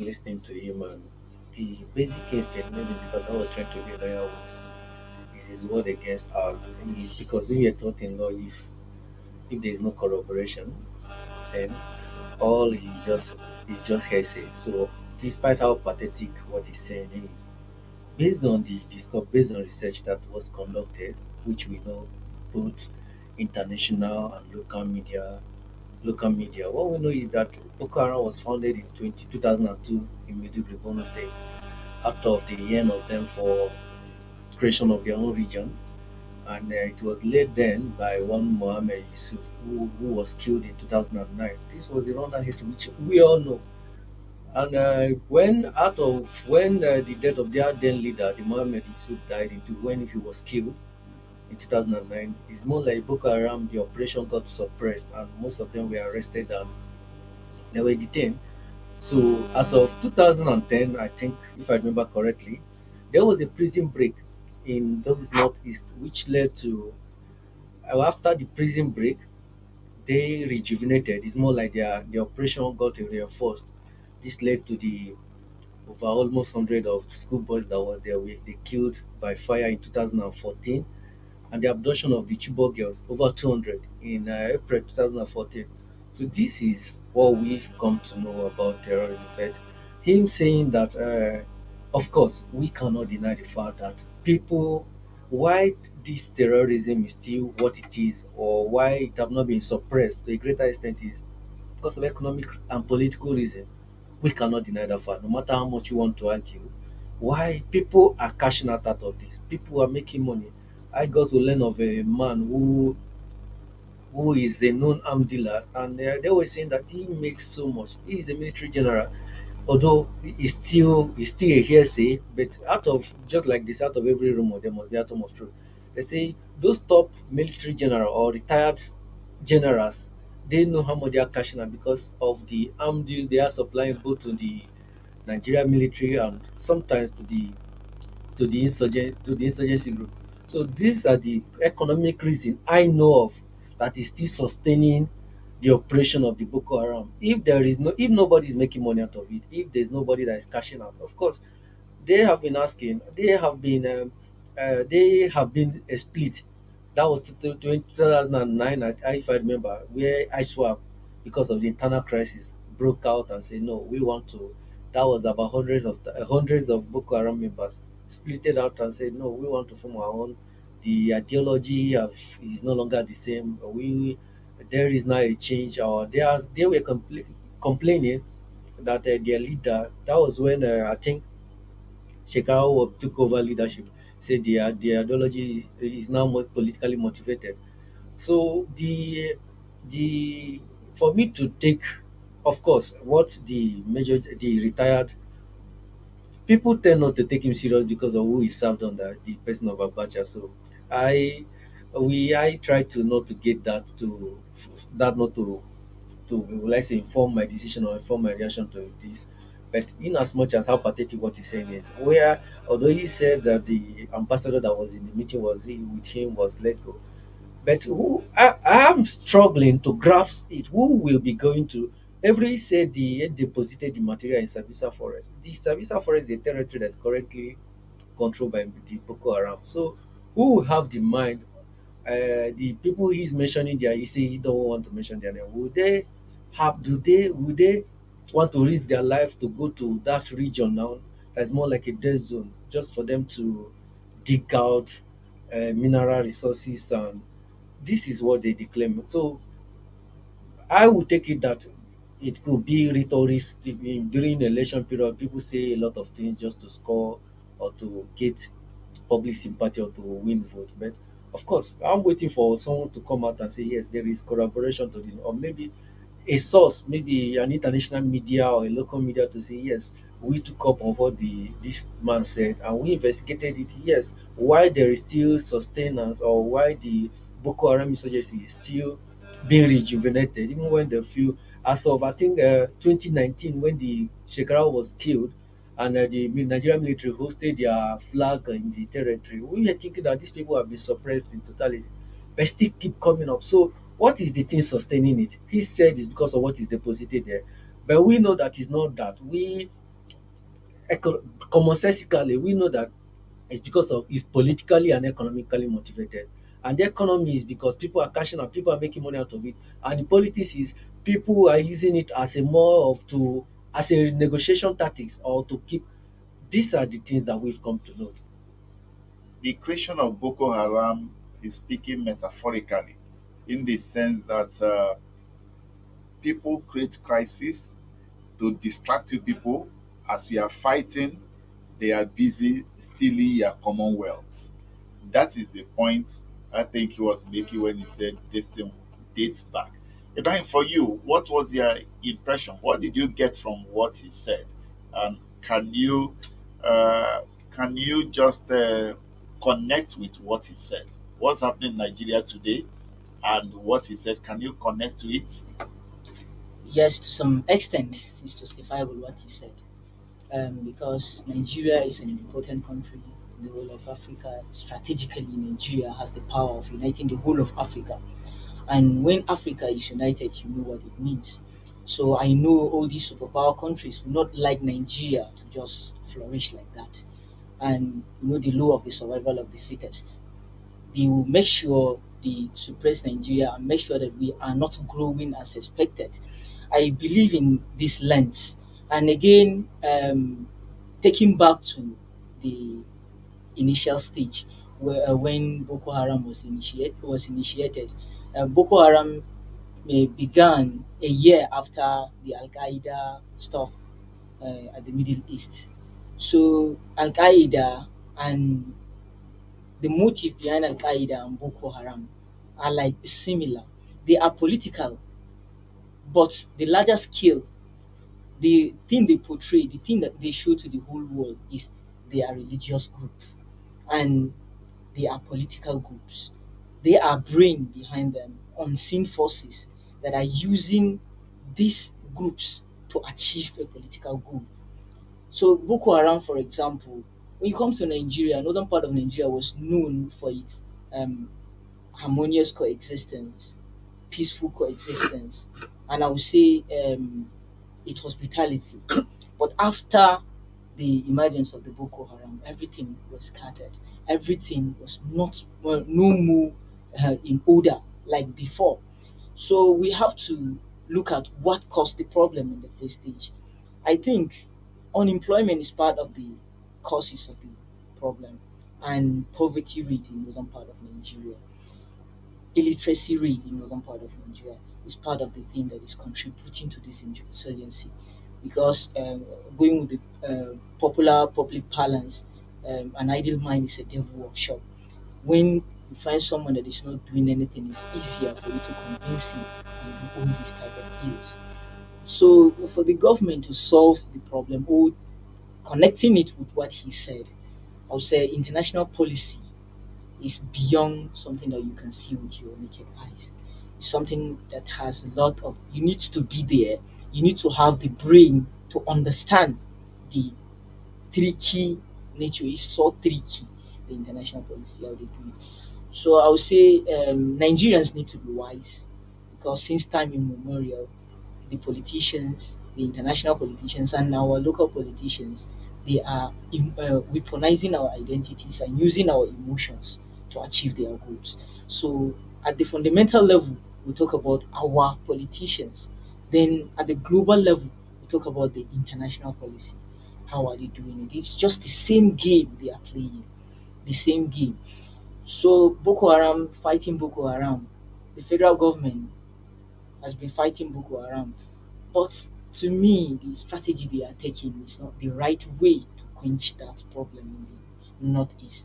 listening to him, and the basic instinct, maybe because I was trying to be lawyer, was is his word against our. Because when you're taught in law, if there is no corroboration, then all is just hearsay. So, despite how pathetic what he's saying is, based on research that was conducted, which we know both international and local media. What we know is that Boko Haram was founded in 2002 in Maiduguri, Borno State, out of the yearn of them for creation of their own region. And it was led then by one Mohammed Yusuf, who was killed in 2009. This was the Rwanda history, which we all know. And when the death of their then leader, the Mohammed Yusuf, died into when he was killed in 2009, it's more like Boko Haram. The operation got suppressed, and most of them were arrested and they were detained. So as of 2010, I think, if I remember correctly, there was a prison break in those northeast, which led to after the prison break, they rejuvenated. It's more like the operation got reinforced. This led to the over almost 100 of schoolboys that were there. They killed by fire in 2014, and the abduction of the Chibok girls, over 200 in April 2014. So this is what we've come to know about terrorism. But him saying that, of course, we cannot deny the fact that people, why this terrorism is still what it is, or why it have not been suppressed to a greater extent, is because of economic and political reason. We cannot deny that fact, no matter how much you want to argue. Why people are cashing out of this? People are making money. I got to learn of a man who is a known arm dealer, and they were saying that he makes so much. He is a military general, although he's still a hearsay. But out of just like this, out of every rumor, there must be atom of truth. They say those top military general or retired generals, they know how much they are cashing out because of the arm deals they are supplying both to the Nigerian military and sometimes to the insurgency group. So these are the economic reason I know of that is still sustaining the operation of the Boko Haram. If nobody is making money out of it, if there's nobody that is cashing out, of course they have been a split. That was 2009, if I remember, where ISWAP, because of the internal crisis, broke out and said, no, we want to. That was about hundreds of Boko Haram members splitted out and said, no, we want to form our own. The ideology is no longer the same. There is now a change, or they were complaining that their leader. That was when I think Shekau took over leadership, said the ideology is now more politically motivated. So the for me to take, of course, what the retired people tend not to take him serious because of who he served under, the person of Abacha. So I I try to not to get that not to let's say inform my decision or inform my reaction to this. But in as much as how pathetic what he's saying is, where although he said that the ambassador that was in the meeting with him was let go, but I am struggling to grasp it. Who will be going to? Every said they deposited the material in Sabisa Forest. The Sabisa Forest is a territory that's currently controlled by the Boko Haram. So who will have the mind? The people he's mentioning there, he say he don't want to mention their name. Will they want to risk their life to go to that region now? That's more like a dead zone, just for them to dig out mineral resources, and this is what they declaim. So I would take it that it could be rhetoric during election period. People say a lot of things just to score or to get public sympathy or to win vote. But of course, I'm waiting for someone to come out and say yes, there is corroboration to this, or maybe a source, maybe an international media or a local media to say yes, we took up on what the this man said and we investigated it. Yes, why there is still sustenance, or why the Boko Haram insurgency is still being rejuvenated, even when the few, as of I think 2019, when the Shekara was killed and the Nigerian military hosted their flag in the territory, we were thinking that these people have been suppressed in totality, but still keep coming up. So what is the thing sustaining it? He said it's because of what is deposited there, but we know that it's not that. Commonsensically, we know that it's because of it's politically and economically motivated. And the economy is because people are cashing out, people are making money out of it. And the politics is people are using it as a more of to as a negotiation tactics or to keep. These are the things that we've come to know. The creation of Boko Haram is speaking metaphorically in the sense that people create crisis to distract you people. As we are fighting, they are busy stealing your commonwealth. That is the point I think he was making when he said this thing dates back. Ibrahim, for you, what was your impression? What did you get from what he said? And uh, can you just connect with what he said? What's happening in Nigeria today and what he said? Can you connect to it? Yes, to some extent, it's justifiable what he said. Because Nigeria is an important country in the whole of Africa. Strategically, Nigeria has the power of uniting the whole of Africa. And when Africa is united, you know what it means. So I know all these superpower countries would not like Nigeria to just flourish like that. And you know the law of the survival of the fittest. They will make sure they suppress Nigeria and make sure that we are not growing as expected. I believe in this lens. And again, taking back to the initial stage where when Boko Haram was initiated, Boko Haram began a year after the Al Qaeda stuff at the Middle East. So Al Qaeda and the motive behind Al Qaeda and Boko Haram are like similar. They are political, but the larger scale, the thing they portray, the thing that they show to the whole world is they are religious group and they are political groups. They are brain behind them, unseen forces that are using these groups to achieve a political goal. So Boko Haram, for example, when you come to Nigeria, northern part of Nigeria was known for its um, harmonious coexistence, peaceful coexistence, and I would say its hospitality. But after the emergence of the Boko Haram, everything was scattered. Everything was not no more in order like before. So we have to look at what caused the problem in the first stage. I think unemployment is part of the causes of the problem, and poverty rate in northern part of Nigeria, illiteracy rate in northern part of Nigeria is part of the thing that is contributing to this insurgency. Because going with the popular public parlance, an idle mind is a devil workshop. When you find someone that is not doing anything, it's easier for you to convince him and you own this type of ills. So for the government to solve the problem or connecting it with what he said, I would say international policy is beyond something that you can see with your naked eyes. It's something that has a lot of, you need to be there. You need to have the brain to understand the tricky nature. It's so tricky, the international policy, how they do it. So I would say Nigerians need to be wise because since time immemorial, the politicians, the international politicians, and our local politicians, they are weaponizing our identities and using our emotions to achieve their goals. So, at the fundamental level, we talk about our politicians. Then, at the global level, we talk about the international policy. How are they doing it? It's just the same game they are playing, the same game. So, Boko Haram fighting Boko Haram, the federal government has been fighting Boko Haram, but to me, the strategy they are taking is not the right way to quench that problem in the northeast.